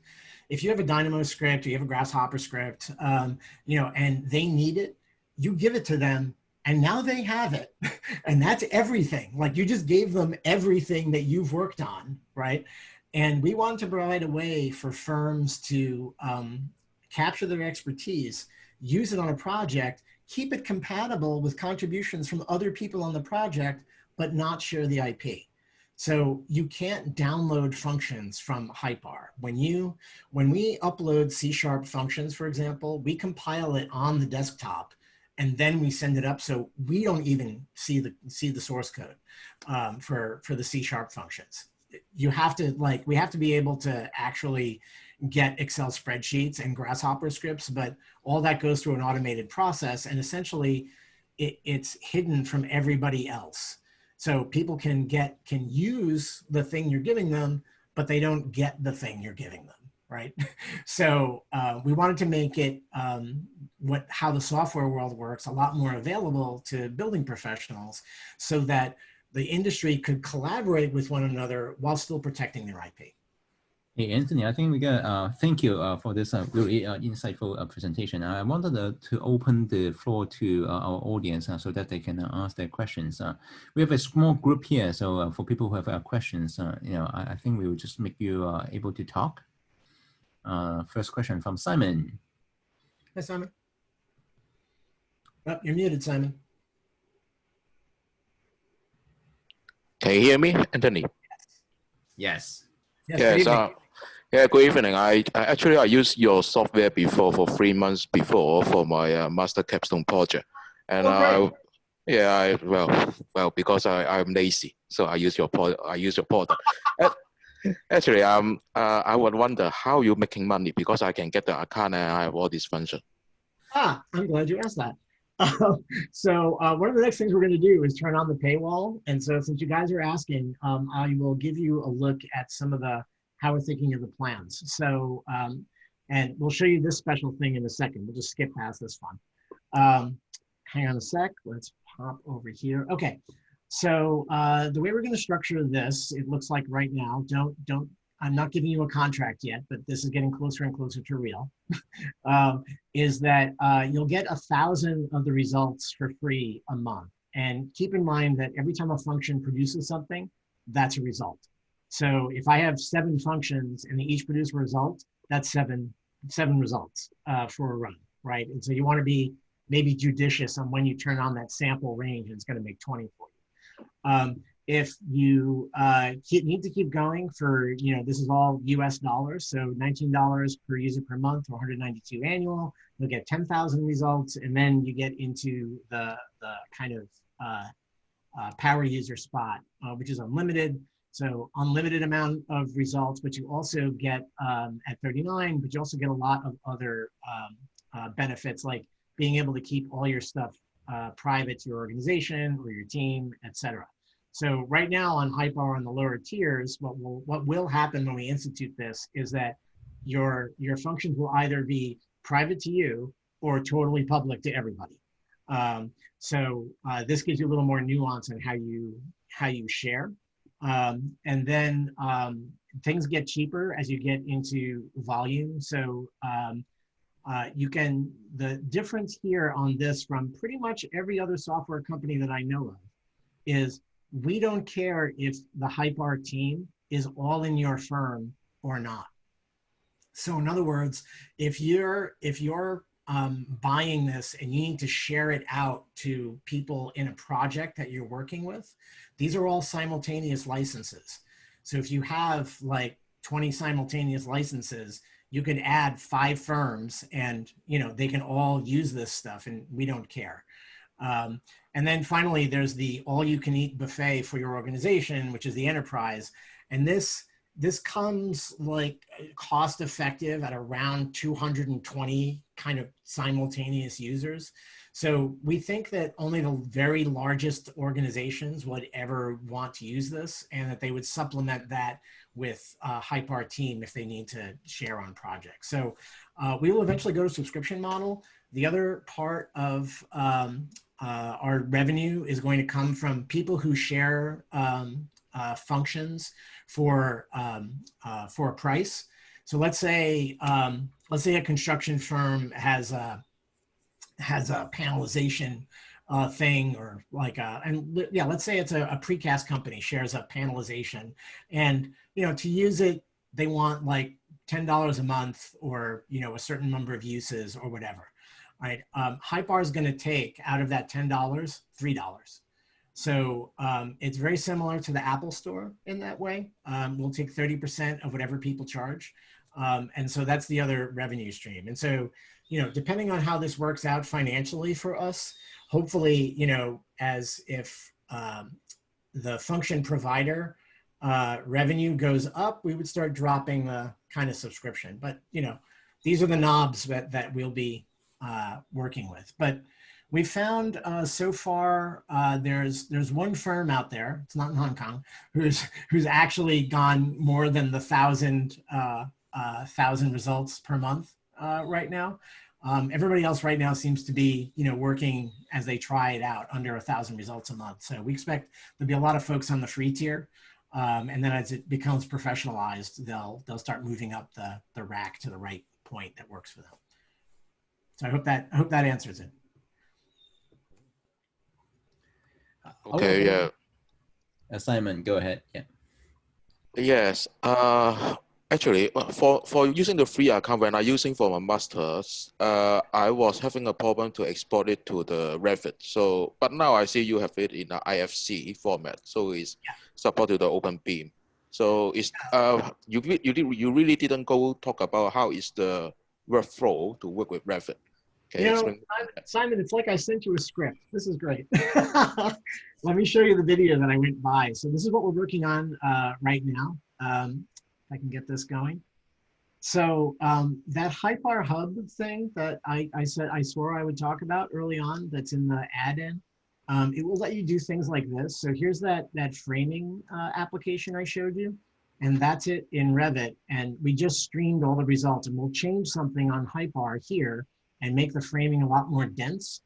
if you have a Dynamo script or you have a Grasshopper script, and they need it, you give it to them, and now they have it. And that's everything. Like, you just gave them everything that you've worked on, right? And we want to provide a way for firms to capture their expertise, use it on a project, keep it compatible with contributions from other people on the project, but not share the IP. So you can't download functions from Hypar. When we upload C# functions, for example, we compile it on the desktop, and then we send it up, so we don't even see the source code for the C# functions. We have to be able to actually get Excel spreadsheets and Grasshopper scripts, but all that goes through an automated process, and essentially it's hidden from everybody else. So people can use the thing you're giving them, but they don't get the thing you're giving them, right? So we wanted to make it how the software world works a lot more available to building professionals, so that the industry could collaborate with one another while still protecting their IP. Hey, Anthony, I think we got, thank you for this really insightful presentation. I wanted to open the floor to our audience so that they can ask their questions. We have a small group here, so for people who have questions, I think we will just make you able to talk. First question from Simon. Hi, Simon. Oh, you're muted, Simon. Can you hear me, Anthony? Yes. Yes. Yeah, good evening. I used your software before for 3 months before for my master capstone project, and Yeah, well, because I'm lazy, so I use your portal. Actually, I would wonder how you're making money because I can get the account and I have all these functions. Ah, I'm glad you asked that. One of the next things we're going to do is turn on the paywall. And so since you guys are asking, I will give you a look at some of how we're thinking of the plans. And we'll show you this special thing in a second. We'll just skip past this one. Hang on a sec. Let's pop over here. Okay. So the way we're going to structure this, it looks like right now, I'm not giving you a contract yet, but this is getting closer and closer to real, is that you'll get 1,000 of the results for free a month. And keep in mind that every time a function produces something, that's a result. So if I have 7 functions and they each produce a result, that's seven results for a run, right? And so you want to be maybe judicious on when you turn on that sample range, and it's going to make 20 for you. If you need to keep going for, this is all US dollars, so $19 per user per month, or 192 annual, you'll get 10,000 results, and then you get into the kind of power user spot, which is unlimited. So unlimited amount of results, but you also get at 39, but you also get a lot of other benefits, like being able to keep all your stuff private to your organization or your team, etc. So right now on Hypar, on the lower tiers, what will happen when we institute this is that your functions will either be private to you or totally public to everybody. This gives you a little more nuance on how you share. And then things get cheaper as you get into volume. So the difference here on this from pretty much every other software company that I know of is we don't care if the Hypar team is all in your firm or not. So in other words, if you're buying this and you need to share it out to people in a project that you're working with, these are all simultaneous licenses. So if you have like 20 simultaneous licenses, you could add 5 firms and they can all use this stuff and we don't care. And then finally, there's the all-you-can-eat buffet for your organization, which is the enterprise. And this comes like cost-effective at around 220 kind of simultaneous users. So we think that only the very largest organizations would ever want to use this, and that they would supplement that with a Hypar team if they need to share on projects. So we will eventually go to subscription model. The other part of our revenue is going to come from people who share functions for a price. So let's say a construction firm has a panelization thing, or like let's say it's a precast company shares a panelization, and to use it they want like $10 a month, or a certain number of uses or whatever. Right, Hypar is going to take out of that $10, $3. So it's very similar to the Apple Store in that way. We'll take 30% of whatever people charge. And so that's the other revenue stream. And so, depending on how this works out financially for us, hopefully, as if the function provider revenue goes up, we would start dropping the kind of subscription. But, these are the knobs that we'll be working with. But we found so far there's one firm out there, it's not in Hong Kong, who's actually gone more than the 1,000 results per month right now. Everybody else right now seems to be working as they try it out under 1,000 results a month. So we expect there'll be a lot of folks on the free tier, and then as it becomes professionalized, they'll start moving up the rack to the right point that works for them. So I hope that answers it. Okay, yeah. Simon, go ahead. Yeah. Yes. Actually, for using the free account, when I'm using for my masters, I was having a problem to export it to the Revit. So, but now I see you have it in an IFC format, so it's supported the open beam. So it's you really didn't go talk about how is the workflow to work with Revit. Can you explain? Simon, it's like I sent you a script. This is great. Let me show you the video that I went by. So this is what we're working on right now. If I can get this going. So that Hypar hub thing that I said I swore I would talk about early on, that's in the add-in, it will let you do things like this. So here's that framing application I showed you, and that's it in Revit. And we just streamed all the results, and we'll change something on Hypar here and make the framing a lot more dense.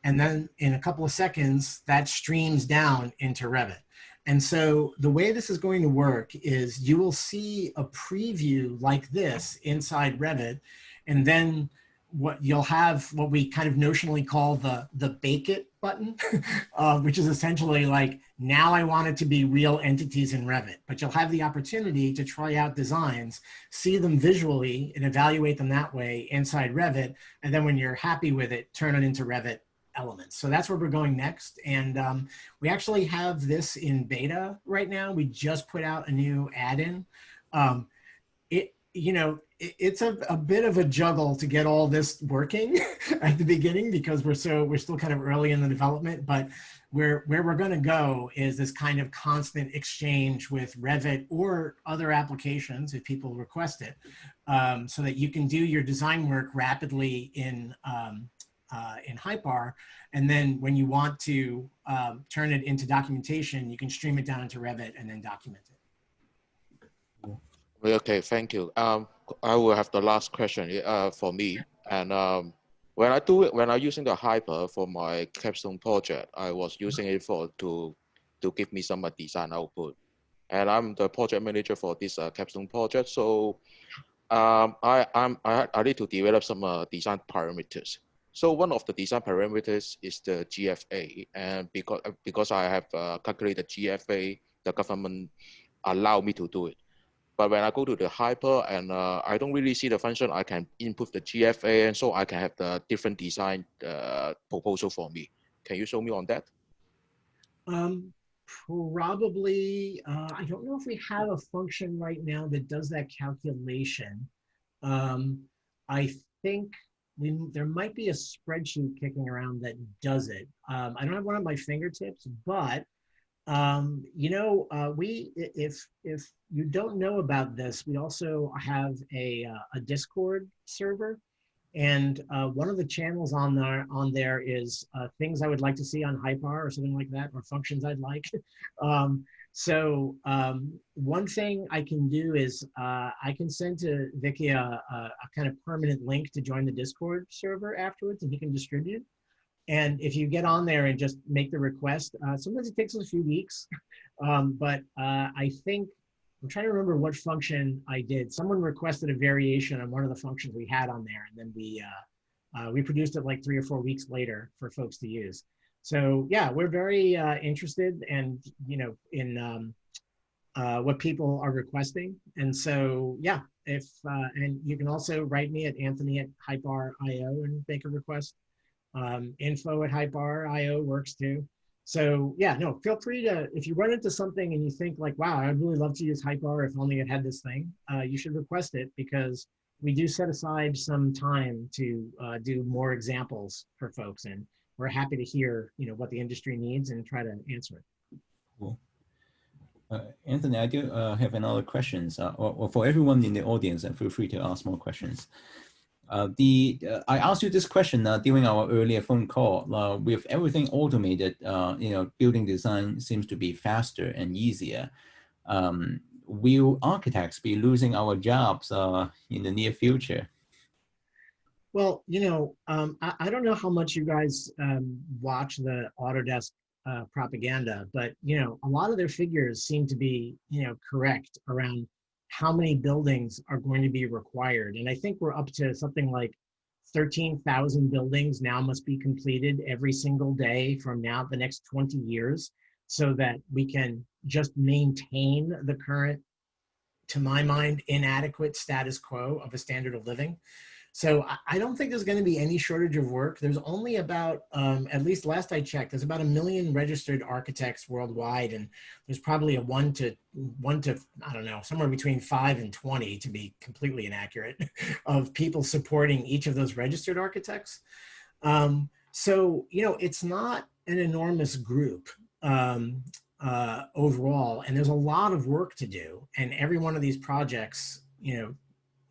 And then in a couple of seconds, that streams down into Revit. And so the way this is going to work is you will see a preview like this inside Revit, and then you'll have what we kind of notionally call the bake it button, which is essentially like, now I want it to be real entities in Revit, but you'll have the opportunity to try out designs, see them visually and evaluate them that way inside Revit. And then when you're happy with it, turn it into Revit elements. So that's where we're going next. And we actually have this in beta right now. We just put out a new add-in. It's a bit of a juggle to get all this working at the beginning, because we're still kind of early in the development, but where we're going to go is this kind of constant exchange with Revit or other applications if people request it, so that you can do your design work rapidly in Hypar, and then when you want to turn it into documentation, you can stream it down into Revit and then document it. Okay, thank you. I will have the last question for me. And when I'm using the Hypar for my capstone project, I was using it to give me some design output. And I'm the project manager for this capstone project, so I need to develop some design parameters. So one of the design parameters is the GFA, and because I have calculated GFA, the government allow me to do it. But when I go to the Hypar and I don't really see the function, I can input the GFA, and so I can have the different design proposal for me. Can you show me on that? Probably, I don't know if we have a function right now that does that calculation. I think there might be a spreadsheet kicking around that does it. I don't have one at my fingertips, but if you don't know about this, we also have a Discord server, and one of the channels on there is things I would like to see on Hypar or something like that, or functions I'd like. One thing I can do is I can send to Vicky a kind of permanent link to join the Discord server afterwards, and he can distribute. And if you get on there and just make the request, sometimes it takes us a few weeks, but I think, I'm trying to remember what function I did. Someone requested a variation on one of the functions we had on there, and then we produced it like 3 or 4 weeks later for folks to use. So yeah, we're very interested in what people are requesting. And so yeah, and you can also write me at Anthony@Hypar.io and make a request. info@Hypar.io works too. So yeah, no, feel free to, if you run into something and you think like, wow, I'd really love to use Hypar if only it had this thing, you should request it, because we do set aside some time to do more examples for folks, and we're happy to hear what the industry needs and try to answer it. Cool. Anthony, I do have another question, or for everyone in the audience, and feel free to ask more questions. I asked you this question during our earlier phone call. With everything automated, building design seems to be faster and easier. Will architects be losing our jobs in the near future? Well, I don't know how much you guys watch the Autodesk propaganda, but a lot of their figures seem to be correct around how many buildings are going to be required. And I think we're up to something like 13,000 buildings now must be completed every single day from now the next 20 years, so that we can just maintain the current, to my mind, inadequate status quo of a standard of living. So I don't think there's going to be any shortage of work. There's only about, at least last I checked, there's about 1 million registered architects worldwide, and there's probably a one to I don't know, somewhere between 5 and 20, to be completely inaccurate, of people supporting each of those registered architects. So it's not an enormous group overall, and there's a lot of work to do, and every one of these projects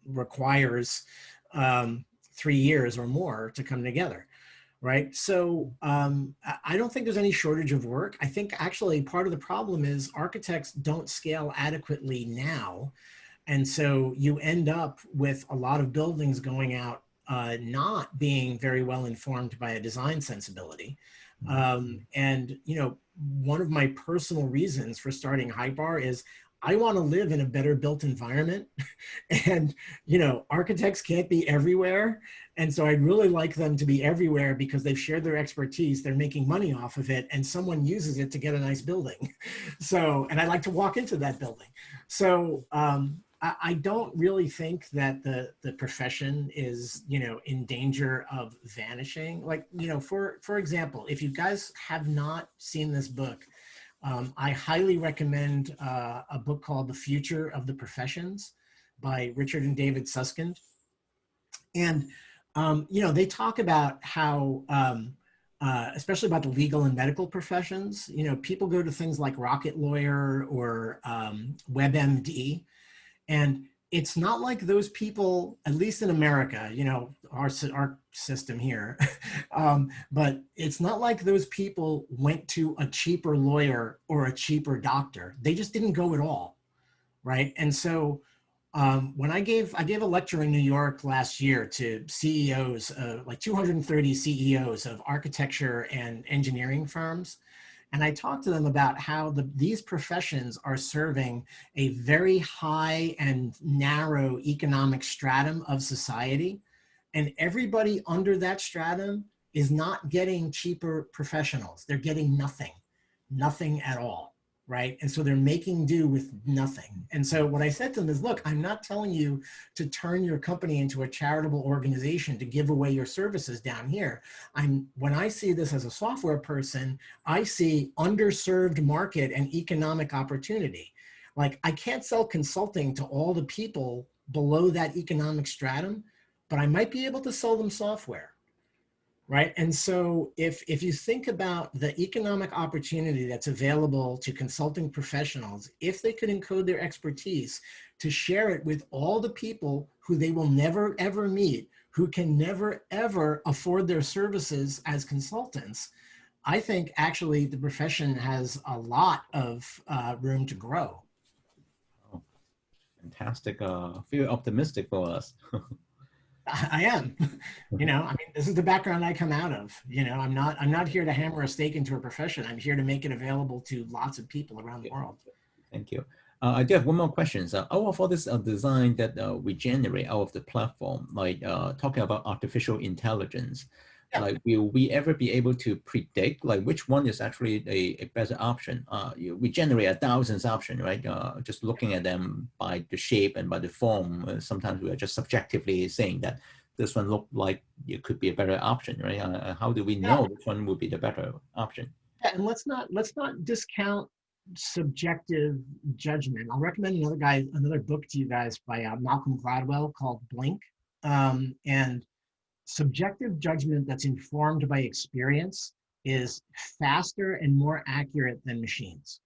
requires 3 years or more to come together, right? So I don't think there's any shortage of work. I think actually part of the problem is architects don't scale adequately now. And so you end up with a lot of buildings going out not being very well informed by a design sensibility. And one of my personal reasons for starting Hypar is I want to live in a better built environment, and architects can't be everywhere, and so I'd really like them to be everywhere because they've shared their expertise, they're making money off of it, and someone uses it to get a nice building. So, and I like to walk into that building. So I don't really think that the profession is in danger of vanishing. Like for example, if you guys have not seen this book, I highly recommend a book called The Future of the Professions by Richard and David Susskind. And, they talk about how, especially about the legal and medical professions, people go to things like Rocket Lawyer or WebMD, and it's not like those people, at least in America, our system here, but it's not like those people went to a cheaper lawyer or a cheaper doctor. They just didn't go at all, right? And so when I gave a lecture in New York last year to CEOs, like 230 CEOs of architecture and engineering firms, and I talked to them about how these professions are serving a very high and narrow economic stratum of society. And everybody under that stratum is not getting cheaper professionals. They're getting nothing at all, right? And so they're making do with nothing. And so what I said to them is, look, I'm not telling you to turn your company into a charitable organization to give away your services down here. When I see this as a software person, I see underserved market and economic opportunity. Like, I can't sell consulting to all the people below that economic stratum, but I might be able to sell them software, right? And so if you think about the economic opportunity that's available to consulting professionals, if they could encode their expertise to share it with all the people who they will never, ever meet, who can never, ever afford their services as consultants, I think actually the profession has a lot of room to grow. Oh, fantastic. Feel optimistic for us. I am, I mean, this is the background I come out of. I'm not here to hammer a stake into a profession. I'm here to make it available to lots of people around the world. Thank you. I do have one more question. Out of all this design that we generate out of the platform, like talking about artificial intelligence, yeah. Like, will we ever be able to predict like which one is actually a better option? We generate 1,000 options, right? Just looking at them by the shape and by the form. Sometimes we are just subjectively saying that this one looked like it could be a better option, right? How do we know which one would be the better option? Yeah, and let's not discount subjective judgment. I'll recommend another book to you guys by Malcolm Gladwell called Blink. And subjective judgment that's informed by experience is faster and more accurate than machines.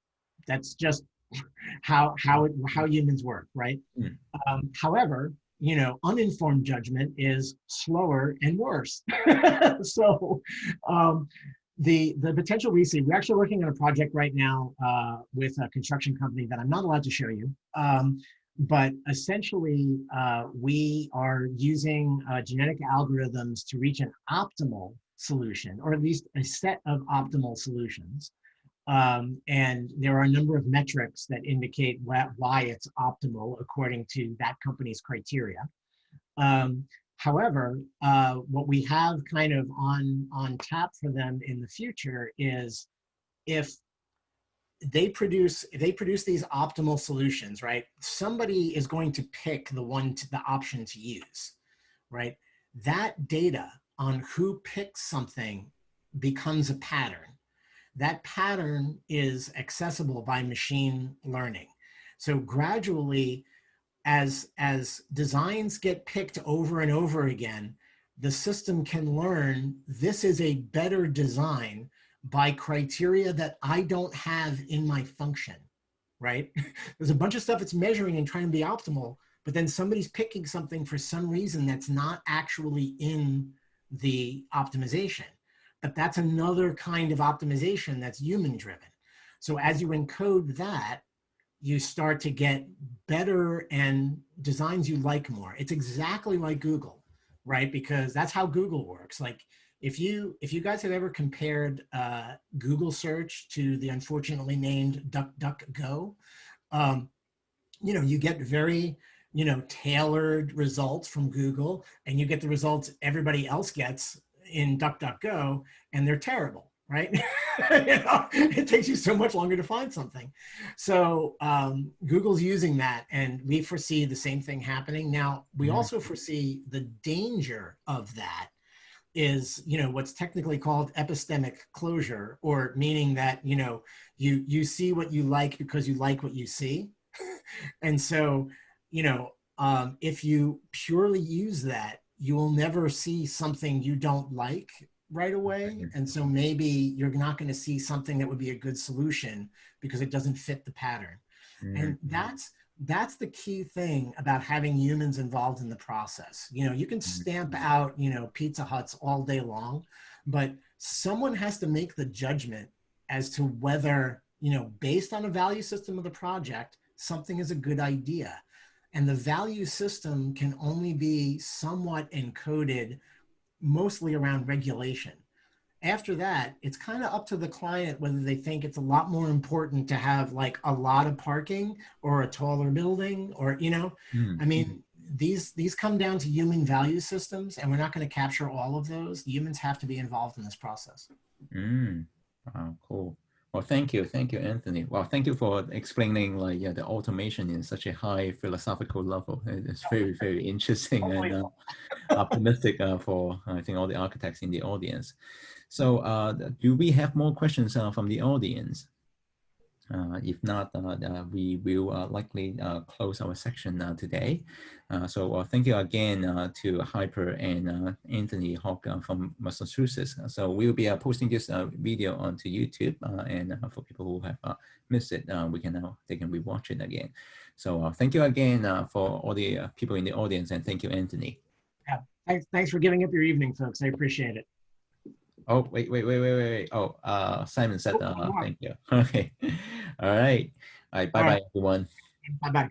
That's just how humans work, right? Mm. However, uninformed judgment is slower and worse. So the potential we see, we're actually working on a project right now with a construction company that I'm not allowed to show you. But essentially, we are using genetic algorithms to reach an optimal solution, or at least a set of optimal solutions. And there are a number of metrics that indicate why it's optimal according to that company's criteria. However, what we have kind of on tap for them in the future is if they produce these optimal solutions, right? Somebody is going to pick the option to use, right? that data on who picks something becomes a pattern. That pattern is accessible by machine learning. So gradually, as designs get picked over and over again, the system can learn this is a better design by criteria that I don't have in my function, right? There's a bunch of stuff it's measuring and trying to be optimal, but then somebody's picking something for some reason that's not actually in the optimization. But that's another kind of optimization that's human driven. So as you encode that, you start to get better and designs you like more. It's exactly like Google, right? Because that's how Google works. Like if you guys have ever compared Google search to the unfortunately named DuckDuckGo, you know, you get very, you know, tailored results from Google, and you get the results everybody else gets in DuckDuckGo, and they're terrible, right? You know, it takes you so much longer to find something. So Google's using that, and we foresee the same thing happening. Now, we also foresee the danger of that is, you know, what's technically called epistemic closure, or meaning that, you know, you see what you like because you like what you see. And so, you know, if you purely use that, you will never see something you don't like right away. And so maybe you're not going to see something that would be a good solution because it doesn't fit the pattern. And that's the key thing about having humans involved in the process. You know, you can stamp out, you know, Pizza Huts all day long, but someone has to make the judgment as to whether, you know, based on a value system of the project, something is a good idea. And the value system can only be somewhat encoded mostly around regulation. After that, it's kind of up to the client whether they think it's a lot more important to have like a lot of parking or a taller building, or, you know, I mean, these come down to human value systems, and we're not going to capture all of those. Humans have to be involved in this process. Wow, cool. Well, thank you, Anthony. Well, thank you for explaining like the automation in such a high philosophical level. It's very, very interesting and optimistic for I think all the architects in the audience. So, do we have more questions from the audience? If not, we will likely close our section today. So thank you again to Hypar and Anthony Hauck from Massachusetts. So we'll be posting this video onto YouTube, and for people who have missed it, they can rewatch it again. So thank you again for all the people in the audience, and thank you, Anthony. Yeah, thanks for giving up your evening, folks. I appreciate it. Oh, wait. Oh, Simon said thank you. Okay. All right. Bye-bye, everyone. Bye-bye.